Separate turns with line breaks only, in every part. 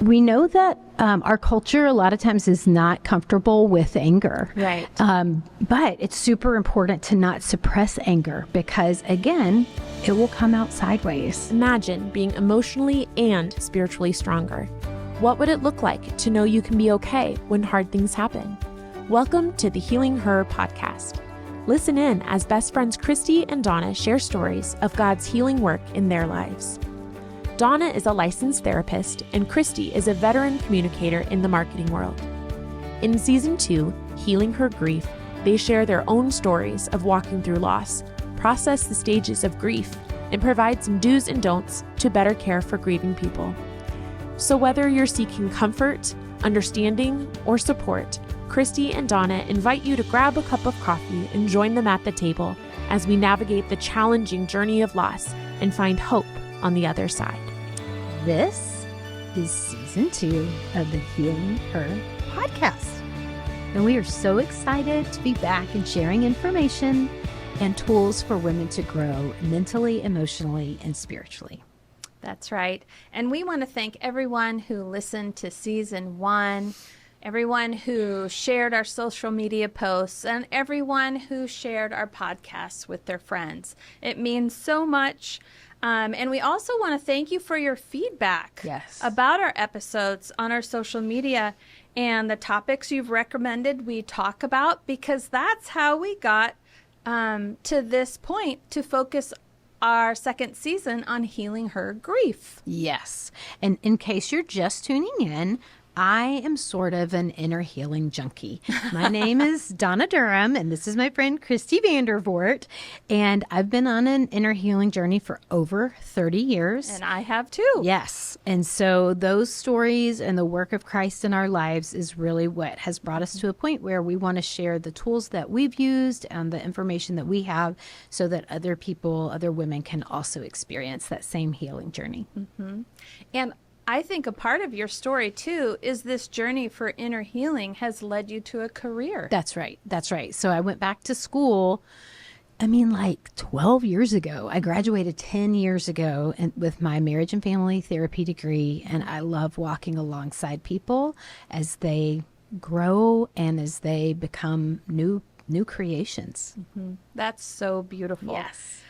We know that our culture a lot of times is not comfortable with anger.
Right.
But it's super important to not suppress anger because, again, it will come out sideways.
Imagine being emotionally and spiritually stronger. What would it look like to know you can be okay when hard things happen? Welcome to the Healing Her podcast. Listen in as best friends Christy and Donna share stories of God's healing work in their lives. Donna is a licensed therapist, and Christy is a veteran communicator in the marketing world. In Season 2, Healing Her Grief, they share their own stories of walking through loss, process the stages of grief, and provide some do's and don'ts to better care for grieving people. So whether you're seeking comfort, understanding, or support, Christy and Donna invite you to grab a cup of coffee and join them at the table as we navigate the challenging journey of loss and find hope on the other side.
This is Season 2 of the Healing Her podcast. And we are so excited to be back and sharing information and tools for women to grow mentally, emotionally, and spiritually.
That's right. And we want to thank everyone who listened to Season 1, everyone who shared our social media posts, and everyone who shared our podcasts with their friends. It means so much. And we also want to thank you for your feedback about our episodes on our social media and the topics you've recommended we talk about, because that's how we got to this point to focus our second season on healing her grief.
Yes. And in case you're just tuning in, I am sort of an inner healing junkie. My name is Donna Durham, and this is my friend Christy Vandervoort. And I've been on an inner healing journey for over 30 years.
And I have too.
Yes. And so those stories and the work of Christ in our lives is really what has brought us to a point where we want to share the tools that we've used and the information that we have so that other people, other women can also experience that same healing journey.
Mm-hmm. And I think a part of your story, too, is this journey for inner healing has led you to a career.
That's right. That's right. So I went back to school, like 12 years ago. I graduated 10 years ago with my marriage and family therapy degree, and I love walking alongside people as they grow and as they become new creations.
Mm-hmm. That's so beautiful.
Yes.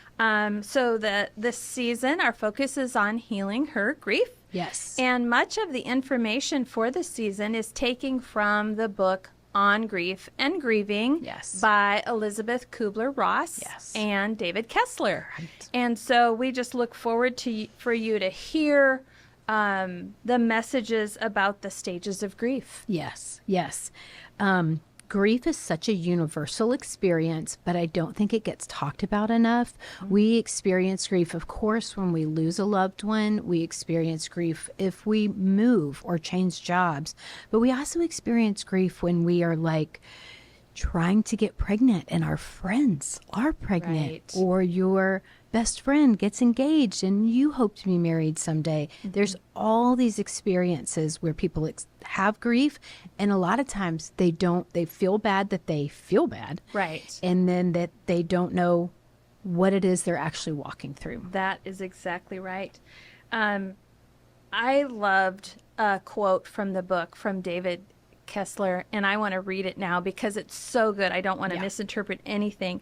So this season, our focus is on healing her grief.
Yes.
And much of the information for this season is taken from the book On Grief and Grieving by Elizabeth Kubler-Ross and David Kessler. Right. And so we just look forward for you to hear the messages about the stages of grief.
Yes, yes. Grief is such a universal experience, but I don't think it gets talked about enough. Mm-hmm. We experience grief, of course, when we lose a loved one. We experience grief if we move or change jobs. But we also experience grief when we are trying to get pregnant and our friends are pregnant, right. Or your best friend gets engaged and you hope to be married someday. Mm-hmm. There's all these experiences where people have grief, and a lot of times they feel bad that they feel bad.
Right.
And then that they don't know what it is they're actually walking through.
That is exactly right. I loved a quote from the book from David Kessler, and I want to read it now because it's so good. I don't want to misinterpret anything.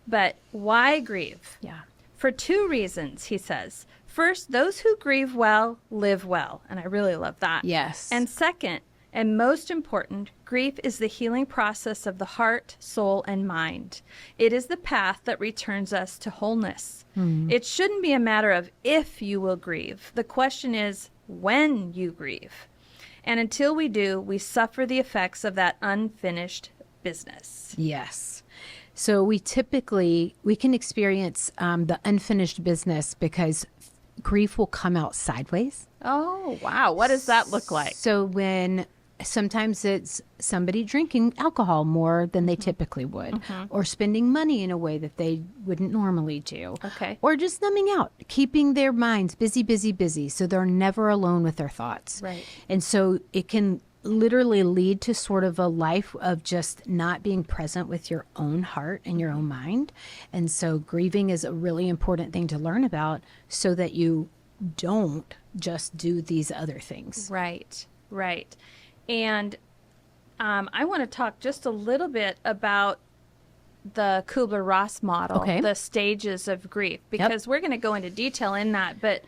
But why grieve?
Yeah.
For two reasons, he says. First, those who grieve well live well. And I really love that.
Yes.
And second, and most important, grief is the healing process of the heart, soul, and mind. It is the path that returns us to wholeness. Mm-hmm. It shouldn't be a matter of if you will grieve. The question is when you grieve. And until we do, we suffer the effects of that unfinished business.
Yes. So we can experience the unfinished business because grief will come out sideways.
Oh, wow. What does that look like?
So sometimes it's somebody drinking alcohol more than they typically would, or spending money in a way that they wouldn't normally do.
Okay.
Or just numbing out, keeping their minds busy, so they're never alone with their thoughts.
Right.
And so it can literally lead to sort of a life of just not being present with your own heart and your own mind. And so grieving is a really important thing to learn about so that you don't just do these other things.
Right, right. And I want to talk just a little bit about the Kubler-Ross model,
Okay.
the stages of grief, because we're going to go into detail in that, but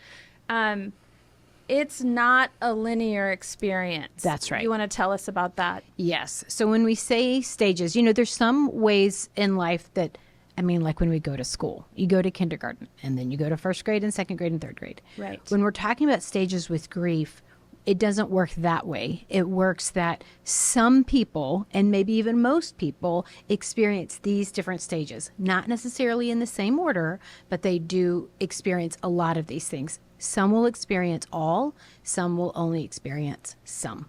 it's not a linear experience.
That's right.
You want to tell us about that?
Yes. So when we say stages, there's some ways in life that, like when we go to school, you go to kindergarten and then you go to first grade and second grade and third grade.
Right.
When we're talking about stages with grief, it doesn't work that way. It works that some people, and maybe even most people, experience these different stages, not necessarily in the same order, but they do experience a lot of these things. Some will experience all, some will only experience some.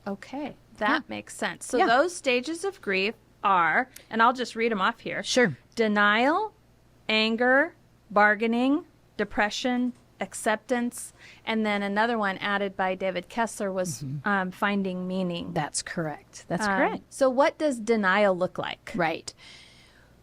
Okay, that makes sense. So
Yeah.
those stages of grief are, and I'll just read them off here.
Sure.
Denial, anger, bargaining, depression, acceptance, and then another one added by David Kessler was finding meaning.
That's correct. That's correct.
So what does denial look like?
Right.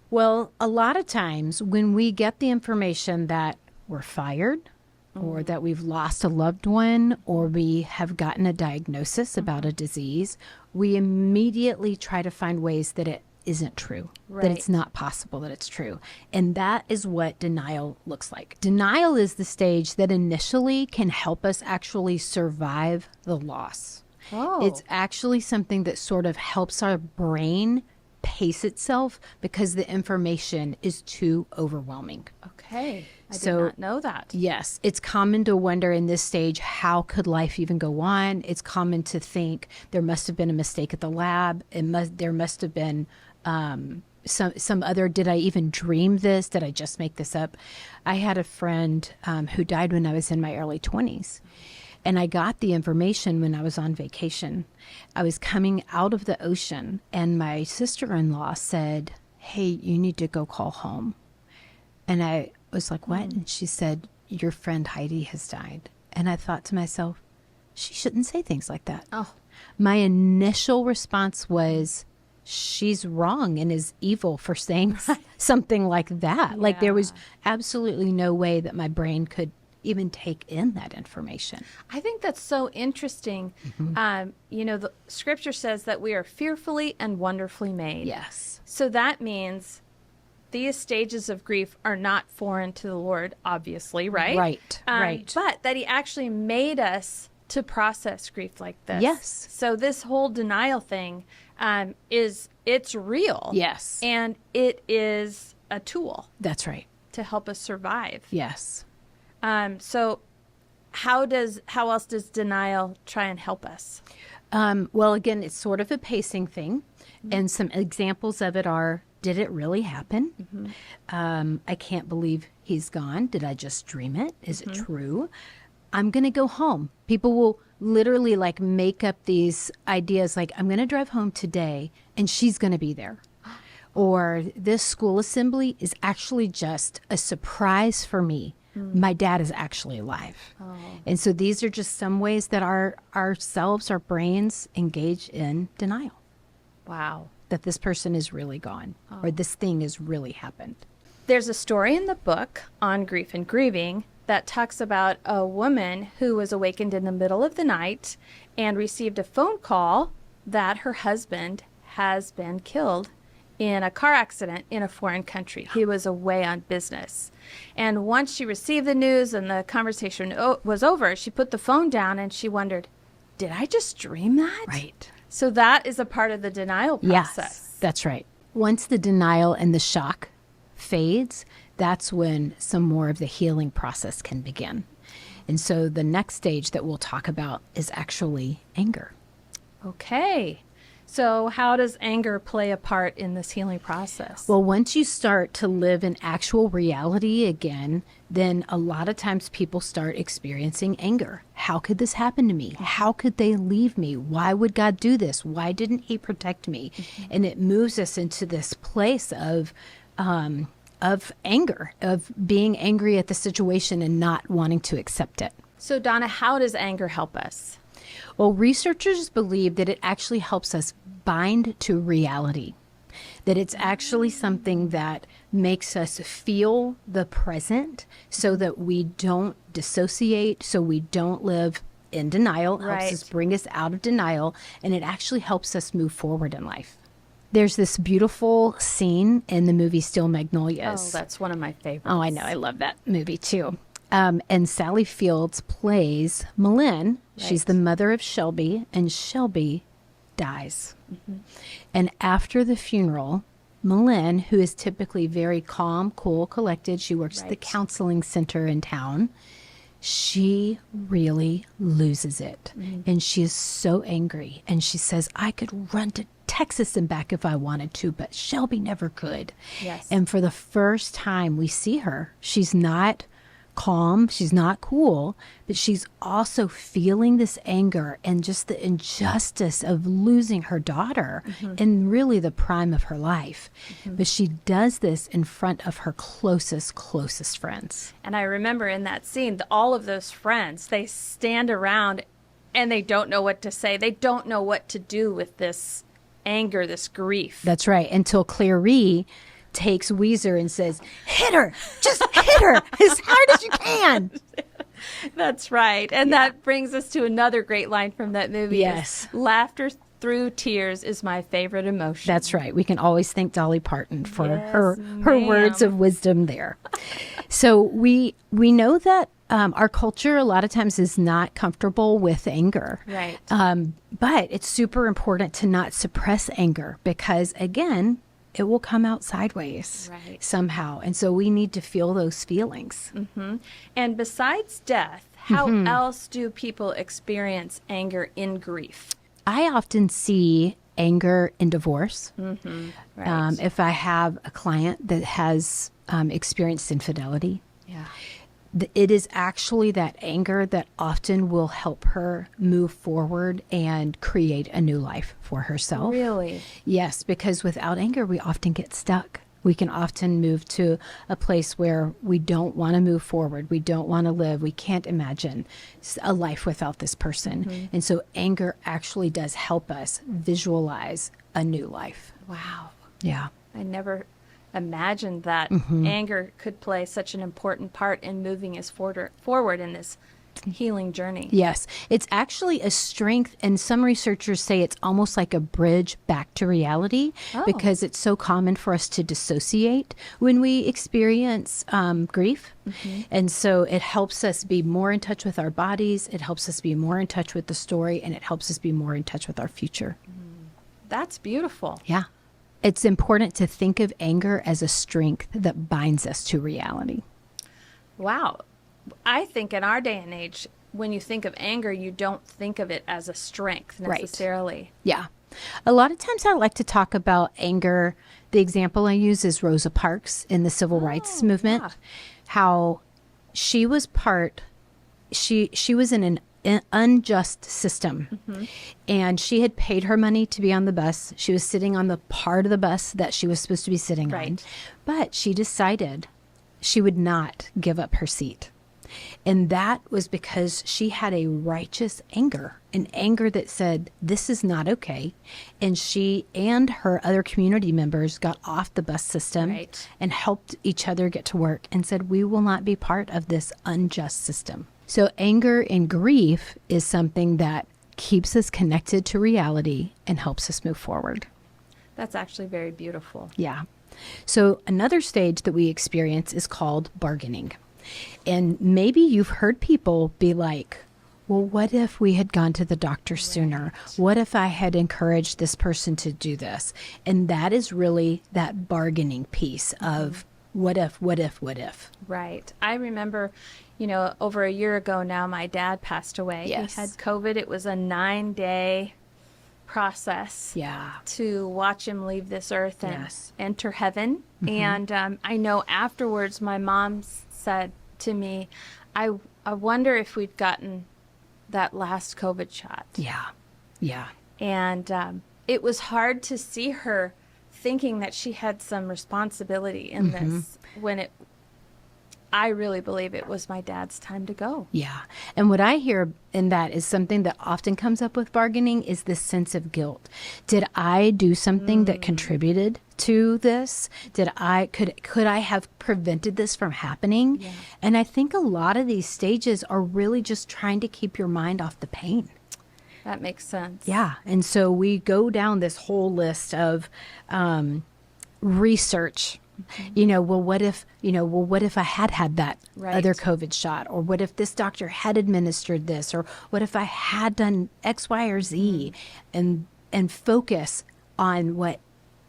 Well, a lot of times when we get the information that we're fired or that we've lost a loved one or we have gotten a diagnosis about a disease, we immediately try to find ways that it isn't true, that
Right.
it's not possible that it's true. And that is what denial looks like. Denial is the stage that initially can help us actually survive the loss.
Oh.
It's actually something that sort of helps our brain pace itself because the information is too overwhelming.
Okay. I did
So-
not know that.
Yes, it's common to wonder in this stage, how could life even go on? It's common to think there must have been a mistake at the lab. There must have been some other, did I even dream this? Did I just make this up? I had a friend who died when I was in my early 20s. And I got the information when I was on vacation. I was coming out of the ocean and my sister-in-law said, "Hey, you need to go call home." And I was like, "What?" And she said, "Your friend Heidi has died." And I thought to myself, she shouldn't say things like that.
Oh.
My initial response was, she's wrong and is evil for saying something like that. Like there was absolutely no way that my brain could even take in that information.
I think that's so interesting. The scripture says that we are fearfully and wonderfully made.
Yes.
So that means these stages of grief are not foreign to the Lord, obviously, right?
Right, right.
But that he actually made us to process grief like this.
Yes.
So this whole denial thing it's real.
Yes.
And it is a tool
That's right.
to help us survive.
Yes.
So how else does denial try and help us?
Well, again, it's sort of a pacing thing. And some examples of it are, did it really happen? I can't believe he's gone. Did I just dream it? Is it true? I'm going to go home. People will literally make up these ideas like, I'm going to drive home today and she's going to be there. Or this school assembly is actually just a surprise for me. My dad is actually alive. And so these are just some ways that our brains engage in denial
Wow.
that this person is really gone or this thing has really happened.
There's a story in the book on grief and grieving that talks about a woman who was awakened in the middle of the night and received a phone call that her husband has been killed in a car accident in a foreign country. He was away on business. And once she received the news and the conversation was over, she put the phone down and she wondered, did I just dream that?
Right.
So that is a part of the denial process.
Yes, that's right. Once the denial and the shock fades, that's when some more of the healing process can begin. And so the next stage that we'll talk about is actually anger.
Okay. So how does anger play a part in this healing process?
Well, once you start to live in actual reality again, then a lot of times people start experiencing anger. How could this happen to me? How could they leave me? Why would God do this? Why didn't he protect me? And it moves us into this place of anger, of being angry at the situation and not wanting to accept it.
So Donna, how does anger help us?
Well, researchers believe that it actually helps us bind to reality. that it's actually something that makes us feel the present so that we don't dissociate, so we don't live in denial. It helps us bring us out of denial, and it actually helps us move forward in life. There's this beautiful scene in the movie Steel Magnolias.
Oh, that's one of my favorites.
Oh, I know. I love that movie too. And Sally Fields plays Malin. She's the mother of Shelby, and Shelby dies. And after the funeral, Malin, who is typically very calm, cool, collected, she works at the counseling center in town, she really loses it. And she is so angry. And she says, I could run to Texas and back if I wanted to, but Shelby never could.
Yes.
And for the first time we see her, she's not calm, she's not cool, but she's also feeling this anger and just the injustice of losing her daughter in really the prime of her life. But she does this in front of her closest friends.
And I remember in that scene, all of those friends, they stand around and they don't know what to say. They don't know what to do with this anger, this grief.
That's right. Until Clary takes Weezer and says, hit her, just hit her as hard as you can.
That's right. And that brings us to another great line from that movie.
Yes.
Laughter through tears is my favorite emotion.
That's right. We can always thank Dolly Parton for
Yes,
her
ma'am.
words of wisdom there. So we know that our culture a lot of times is not comfortable with anger.
Right.
But it's super important to not suppress anger because, again, it will come out sideways somehow. And so we need to feel those feelings.
And besides death, how else do people experience anger in grief?
I often see anger in divorce.
Right.
If I have a client that has experienced infidelity,
Yeah.
it is actually that anger that often will help her move forward and create a new life for herself.
Really?
Yes, because without anger, we often get stuck. We can often move to a place where we don't want to move forward. We don't want to live. We can't imagine a life without this person. And so anger actually does help us visualize a new life.
Wow.
Yeah.
I never imagined that anger could play such an important part in moving us forward in this healing journey.
Yes, it's actually a strength, and some researchers say it's almost like a bridge back to reality because it's so common for us to dissociate when we experience grief. And so it helps us be more in touch with our bodies, it helps us be more in touch with the story, and it helps us be more in touch with our future.
That's beautiful.
Yeah. It's important to think of anger as a strength that binds us to reality.
Wow. I think in our day and age, when you think of anger, you don't think of it as a strength necessarily.
Yeah. A lot of times I like to talk about anger. The example I use is Rosa Parks in the civil rights movement, how she was she was in an unjust system. And she had paid her money to be on the bus. She was sitting on the part of the bus that she was supposed to be sitting on. But she decided she would not give up her seat. And that was because she had a righteous anger, an anger that said, this is not okay. And she and her other community members got off the bus system and helped each other get to work and said, we will not be part of this unjust system. So anger and grief is something that keeps us connected to reality and helps us move forward.
That's actually very beautiful.
Yeah. So another stage that we experience is called bargaining. And maybe you've heard people be like, well, what if we had gone to the doctor sooner? What if I had encouraged this person to do this? And that is really that bargaining piece of what if?
Right. I remember, over a year ago now, my dad passed away.
Yes.
He had COVID. It was a 9-day process to watch him leave this earth and enter heaven. And I know afterwards my mom said to me, I wonder if we'd gotten that last COVID shot.
Yeah.
And it was hard to see her thinking that she had some responsibility in this when I really believe it was my dad's time to go.
Yeah. And what I hear in that is something that often comes up with bargaining is this sense of guilt. Did I do something that contributed to this? Could I have prevented this from happening?
Yeah.
And I think a lot of these stages are really just trying to keep your mind off the pain.
That makes sense.
Yeah. And so we go down this whole list of research. What if I had that
Right.
other COVID shot? Or what if this doctor had administered this? Or what if I had done X, Y, or Z? And focus on what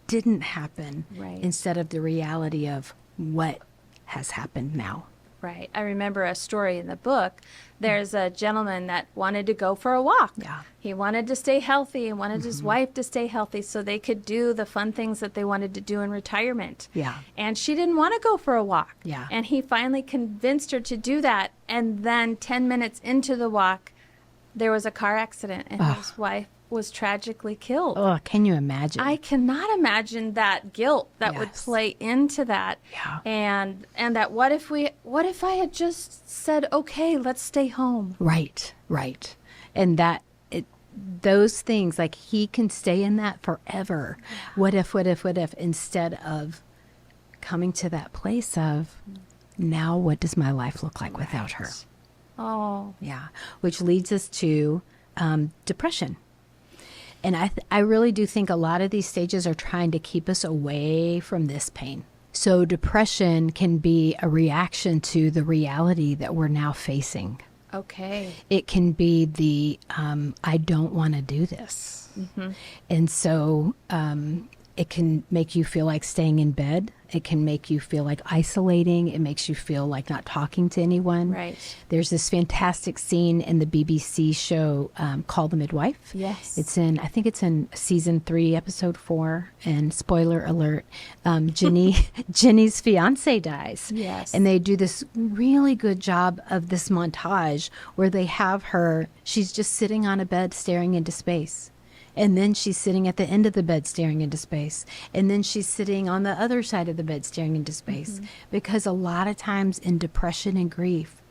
didn't happen
Right.
instead of the reality of what has happened now.
Right. I remember a story in the book. There's a gentleman that wanted to go for a walk.
Yeah.
He wanted to stay healthy and wanted his wife to stay healthy so they could do the fun things that they wanted to do in retirement.
Yeah.
And she didn't want to go for a walk.
Yeah.
And he finally convinced her to do that. And then 10 minutes into the walk, there was a car accident and his wife was tragically killed.
Oh, can you imagine?
I cannot imagine that guilt that would
Yes.
play into that.
Yeah.
And that what if I had just said, okay, let's stay home.
Right. And those things, like he can stay in that forever. What if, instead of coming to that place of now what does my life look like without her?
Oh,
Yeah. Which leads us to depression. And I really do think a lot of these stages are trying to keep us away from this pain. So depression can be a reaction to the reality that we're now facing.
okay.
It can be the I don't want to do this. And so it can make you feel like staying in bed. It can make you feel like isolating. It makes you feel like not talking to anyone.
Right.
There's this fantastic scene in the BBC show called The Midwife.
Yes.
I think it's in season 3, episode 4. And spoiler alert, Jenny's fiance dies.
Yes.
And they do this really good job of this montage where they have her, she's just sitting on a bed staring into space. And then she's sitting at the end of the bed staring into space. And then she's sitting on the other side of the bed staring into space. Because a lot of times in depression and grief,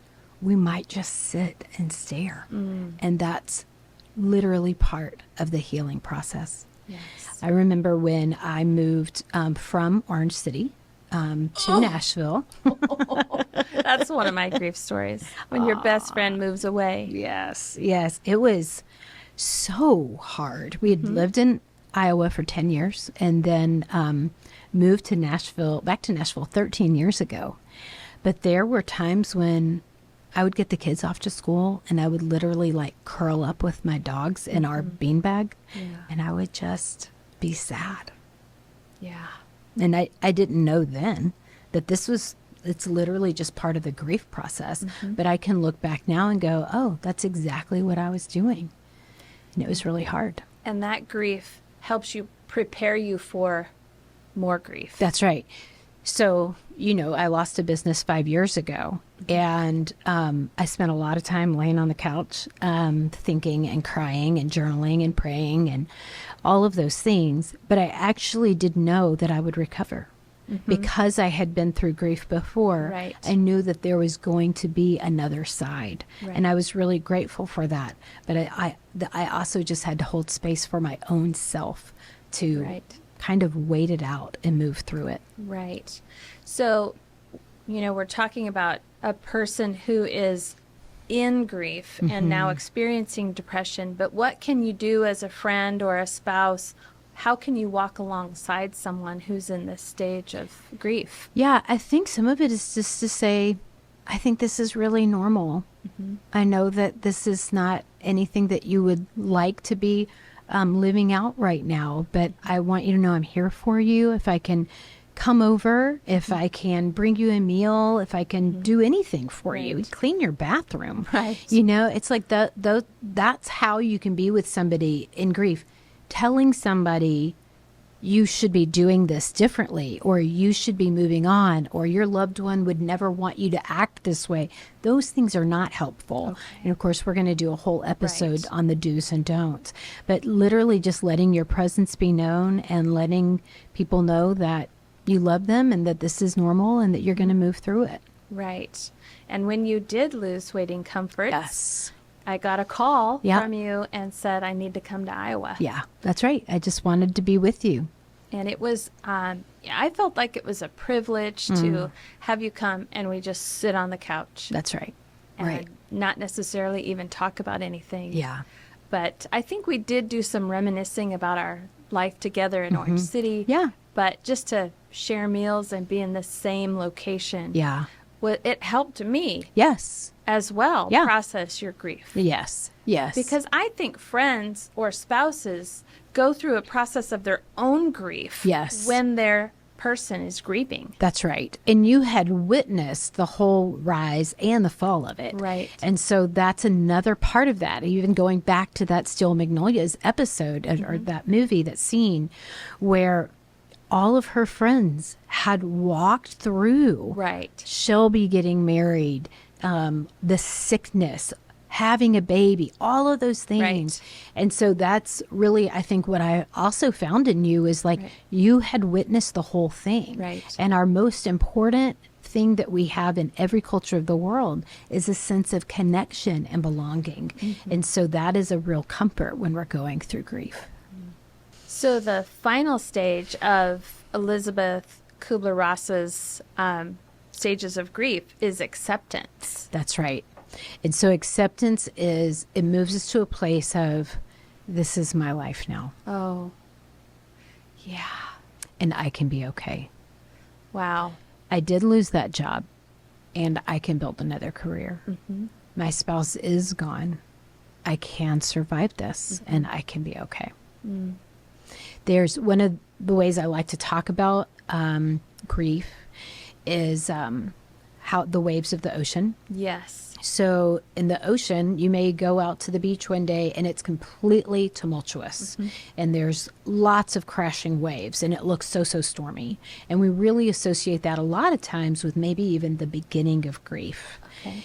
we might just sit and stare. And that's literally part of the healing process.
Yes.
I remember when I moved from Orange City to Nashville.
That's one of my grief stories. When your best friend moves away.
Yes. It was so hard. We had lived in Iowa for 10 years and then moved to back to Nashville 13 years ago. But there were times when I would get the kids off to school and I would literally like curl up with my dogs in our beanbag and I would just be sad.
Yeah.
And I didn't know then that it's literally just part of the grief process. But I can look back now and go, oh, that's exactly what I was doing. And it was really hard.
And that grief helps you prepare you for more grief.
That's right. So, I lost a business 5 years ago, and I spent a lot of time laying on the couch, thinking and crying and journaling and praying and all of those things. But I actually did know that I would recover. Because I had been through grief before,
Right.
I knew that there was going to be another side.
Right.
And I was really grateful for that. But I also just had to hold space for my own self to
Right.
kind of wait it out and move through it.
Right. So, we're talking about a person who is in grief and now experiencing depression, but what can you do as a friend or a spouse? How can you walk alongside someone who's in this stage of grief?
Yeah, I think some of it is just to say, I think this is really normal. I know that this is not anything that you would like to be living out right now, but I want you to know I'm here for you. If I can come over, if I can bring you a meal, if I can do anything for you,
Right.
clean your bathroom.
Right.
It's like that's how you can be with somebody in grief. Telling somebody you should be doing this differently, or you should be moving on, or your loved one would never want you to act this way. Those things are not helpful.
Okay.
And of course, we're going to do a whole episode
Right.
on the do's and don'ts. But literally just letting your presence be known and letting people know that you love them and that this is normal and that you're going to move through it.
Right. And when you did lose Waiting Comforts,
Yes.
I got a call
Yeah.
from you and said I need to come to Iowa.
Yeah, that's right. I just wanted to be with you.
And it was, I felt like it was a privilege to have you come and we just sit on the couch
That's right.
and
Right.
not necessarily even talk about anything.
Yeah.
But I think we did do some reminiscing about our life together in Orange City.
Yeah.
But just to share meals and be in the same location,
Yeah.
it helped me
Yes.
as well
Yeah.
process your grief.
Yes. Yes.
Because I think friends or spouses go through a process of their own grief
Yes.
when their person is grieving.
That's right. And you had witnessed the whole rise and the fall of it.
Right.
And so that's another part of that. Even going back to that Steel Magnolias episode or that movie, that scene where all of her friends had walked through
Right.
Shelby getting married, the sickness, having a baby, all of those things.
Right.
And so that's really, I think, what I also found in you is like you had witnessed the whole thing.
Right.
And our most important thing that we have in every culture of the world is a sense of connection and belonging. And so that is a real comfort when we're going through grief.
So the final stage of Elizabeth Kubler-Ross's stages of grief is acceptance.
That's right. And so acceptance is, it moves us to a place of, this is my life now,
Oh, yeah.
and I can be okay.
Wow.
I did lose that job, and I can build another career. My spouse is gone. I can survive this, and I can be okay. There's one of the ways I like to talk about grief is how the waves of the ocean.
Yes.
So in the ocean, you may go out to the beach one day and it's completely tumultuous and there's lots of crashing waves and it looks so stormy. And we really associate that a lot of times with maybe even the beginning of grief.
Okay.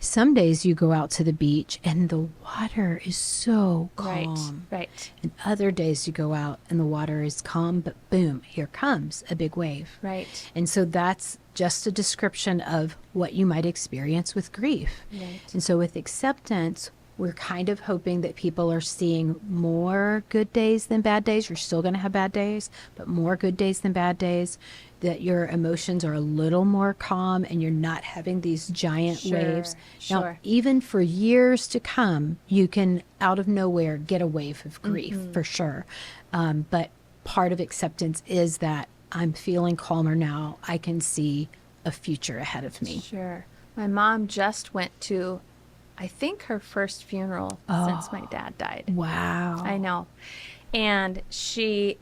Some days you go out to the beach and the water is so
Right.
calm.
Right.
And other days you go out and the water is calm, but boom, here comes a big wave.
Right.
And so that's just a description of what you might experience with grief.
Right.
And so with acceptance, we're kind of hoping that people are seeing more good days than bad days. You're still going to have bad days, but more good days than bad days, that your emotions are a little more calm and you're not having these giant
Sure,
waves. Now,
sure.
even for years to come, you can out of nowhere get a wave of grief for sure. But part of acceptance is that I'm feeling calmer now. I can see a future ahead of me.
Sure. My mom just went to, I think, her first funeral since my dad died.
Wow.
I know. And she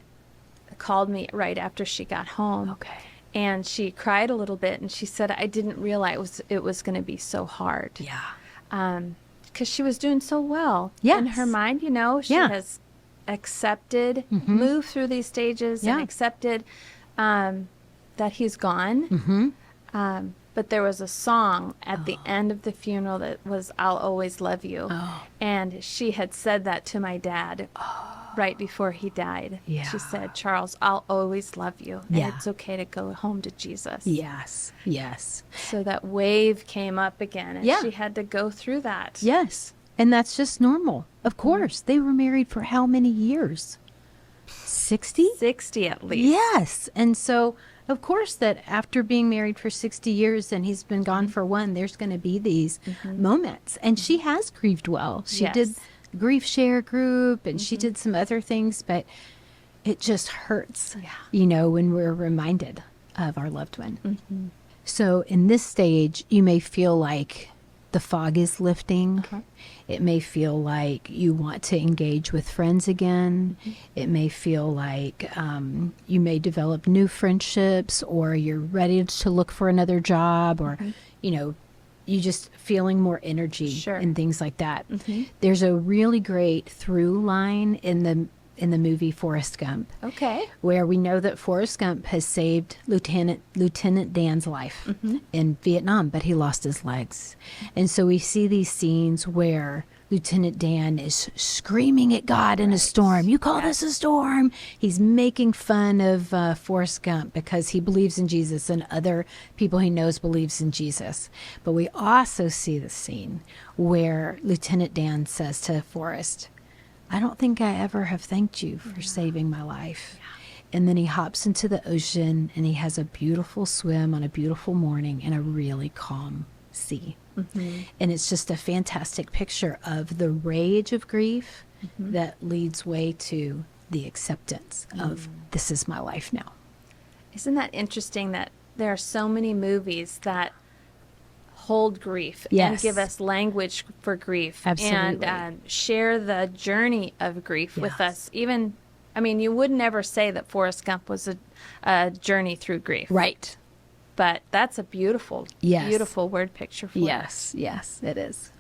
called me right after she got home.
Okay.
And she cried a little bit and she said, I didn't realize it was going to be so hard.
Yeah.
Because she was doing so well.
Yes.
In her mind, you know, she
Yeah.
has accepted, moved through these stages
Yeah.
and accepted that he's gone. But there was a song at the end of the funeral that was, I'll always love you.
Oh.
And she had said that to my dad right before he died.
Yeah.
She said, Charles, I'll always love you. And
Yeah.
it's okay to go home to Jesus.
Yes. Yes.
So that wave came up again and
Yeah.
she had to go through that.
Yes. And that's just normal. Of course. They were married for how many years? 60?
60 at least.
Yes. And so, of course, that after being married for 60 years and he's been gone for one, there's going to be these moments. And she has grieved well. She did
Yes.
grief share group and she did some other things, but it just hurts, you know, when we're reminded of our loved one. So in this stage, you may feel like the fog is lifting. It may feel like you want to engage with friends again. It may feel like you may develop new friendships, or you're ready to look for another job, or, you know, you just feeling more energy
Sure.
and things like that. There's a really great through line in the movie Forrest Gump,
Okay.
where we know that Forrest Gump has saved Lieutenant Dan's life in Vietnam, but he lost his legs. And so we see these scenes where Lieutenant Dan is screaming at God in a storm. You call this a storm? He's making fun of Forrest Gump because he believes in Jesus and other people he knows believes in Jesus. But we also see the scene where Lieutenant Dan says to Forrest, I don't think I ever have thanked you for saving my life. And then he hops into the ocean and he has a beautiful swim on a beautiful morning in a really calm sea. And it's just a fantastic picture of the rage of grief that leads way to the acceptance of this is my life now.
Isn't that interesting that there are so many movies that hold grief and
Yes.
give us language for grief
Absolutely.
and share the journey of grief with
Yes.
us? Even, I mean, you would never say that Forrest Gump was a journey through grief.
Right.
But that's a beautiful,
Yes.
beautiful word picture for us.
Yes, it is.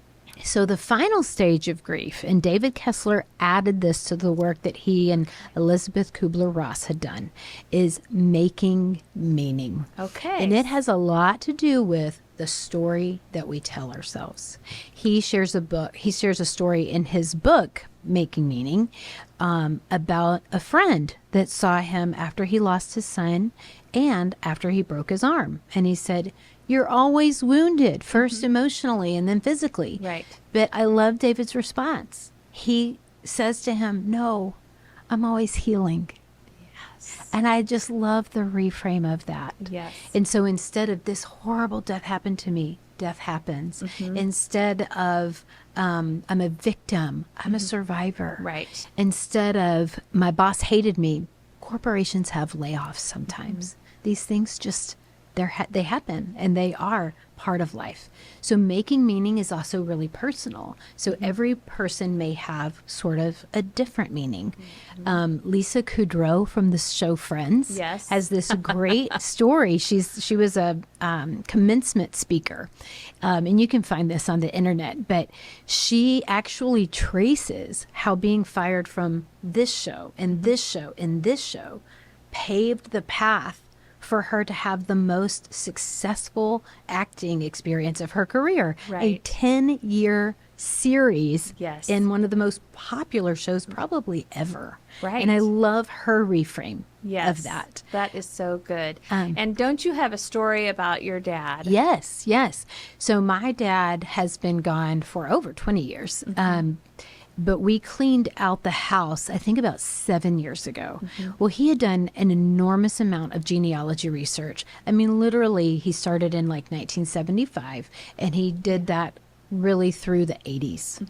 So the final stage of grief, and David Kessler added this to the work that he and Elizabeth Kubler-Ross had done, is making meaning.
Okay.
And it has a lot to do with the story that we tell ourselves. He shares a story in his book, Making Meaning, about a friend that saw him after he lost his son and after he broke his arm. And he said, you're always wounded, first emotionally and then physically.
Right.
But I love David's response. He says to him, no, I'm always healing. And I just love the reframe of that.
Yes.
And so instead of this horrible death happened to me, death happens. Instead of I'm a victim, I'm a survivor.
Right.
Instead of my boss hated me, corporations have layoffs sometimes. These things just they happen and they are part of life. So making meaning is also really personal. So every person may have sort of a different meaning. Lisa Kudrow from the show Friends
Yes.
has this great story. She was a commencement speaker, and you can find this on the internet. But she actually traces how being fired from this show and this show and this show paved the path for her to have the most successful acting experience of her career.
Right.
A 10-year series
Yes.
in one of the most popular shows probably ever.
Right.
And I love her reframe
Yes.
of that.
That is so good.
Um,
And don't you have a story about your dad?
Yes, yes. So my dad has been gone for over 20 years. But we cleaned out the house, I think about 7 years ago. Well, he had done an enormous amount of genealogy research. I mean, literally, he started in like 1975, and he did that really through the 80s.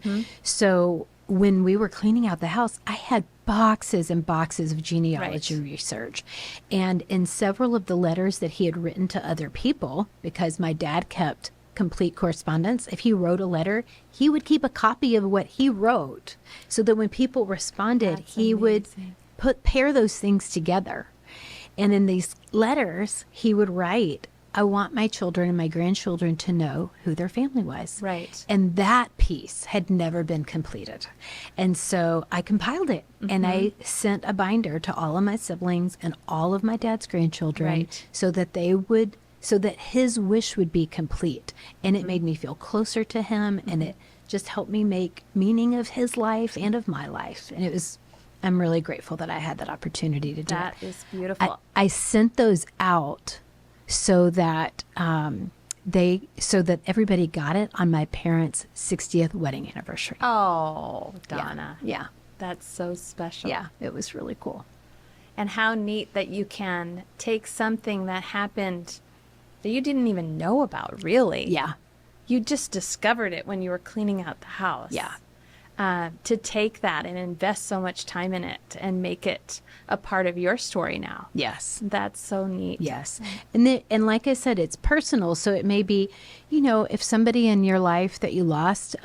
So when we were cleaning out the house, I had boxes and boxes of genealogy research. And in several of the letters that he had written to other people, because my dad kept complete correspondence. If he wrote a letter, he would keep a copy of what he wrote so that when people responded,
That's
he would
amazing.
pair those things together. And in these letters, he would write, I want my children and my grandchildren to know who their family was.
Right.
And that piece had never been completed. And so I compiled it and I sent a binder to all of my siblings and all of my dad's grandchildren
Right.
so that his wish would be complete. And it made me feel closer to him, and it just helped me make meaning of his life and of my life. And I'm really grateful that I had that opportunity to do
That
it.
is beautiful.
I sent those out so that so that everybody got it on my parents' 60th wedding anniversary.
Oh, Donna.
Yeah.
That's so special.
Yeah, it was really cool.
And how neat that you can take something that happened that you didn't even know about, really.
Yeah.
You just discovered it when you were cleaning out the house.
Yeah.
To take that and invest so much time in it and make it a part of your story now.
Yes.
That's so neat.
Yes. And like I said, it's personal. So it may be, if somebody in your life that you lost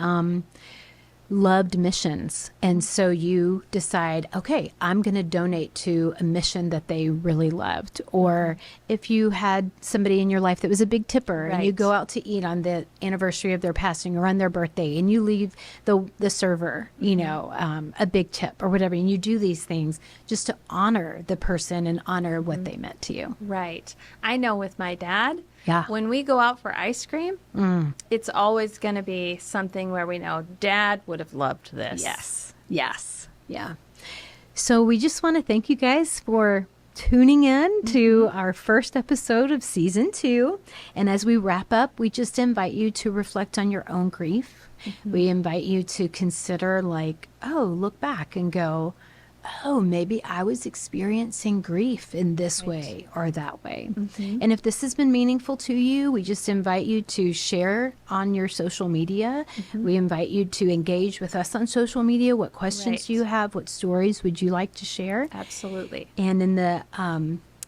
loved missions. And so you decide, okay, I'm going to donate to a mission that they really loved. Or if you had somebody in your life that was a big tipper and you
Right.
go out to eat on the anniversary of their passing or on their birthday and you leave the server, a big tip or whatever. And you do these things just to honor the person and honor what they meant to you.
Right. I know with my dad,
Yeah.
When we go out for ice cream, it's always going to be something where we know Dad would have loved this.
Yes. Yeah. So we just want to thank you guys for tuning in to our first episode of season 2. And as we wrap up, we just invite you to reflect on your own grief. We invite you to consider look back and go, oh, maybe I was experiencing grief in this way or that way. And if this has been meaningful to you, we just invite you to share on your social media. We invite you to engage with us on social media. What questions do you have? What stories would you like to share?
Absolutely.
And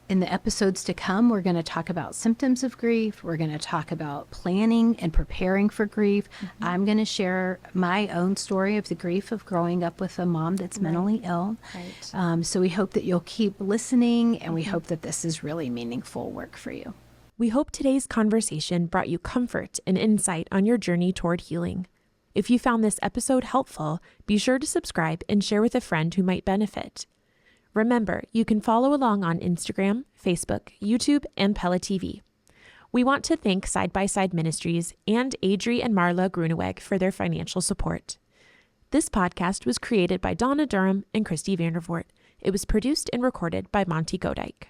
in the episodes to come, we're going to talk about symptoms of grief. We're going to talk about planning and preparing for grief. I'm going to share my own story of the grief of growing up with a mom that's mentally ill.
Right.
So we hope that you'll keep listening, and we hope that this is really meaningful work for you.
We hope today's conversation brought you comfort and insight on your journey toward healing. If you found this episode helpful, be sure to subscribe and share with a friend who might benefit. Remember, you can follow along on Instagram, Facebook, YouTube, and Pella TV. We want to thank Side by Side Ministries and Adri and Marla Gruneweg for their financial support. This podcast was created by Donna Durham and Christy Vandervoort. It was produced and recorded by Monty Godike.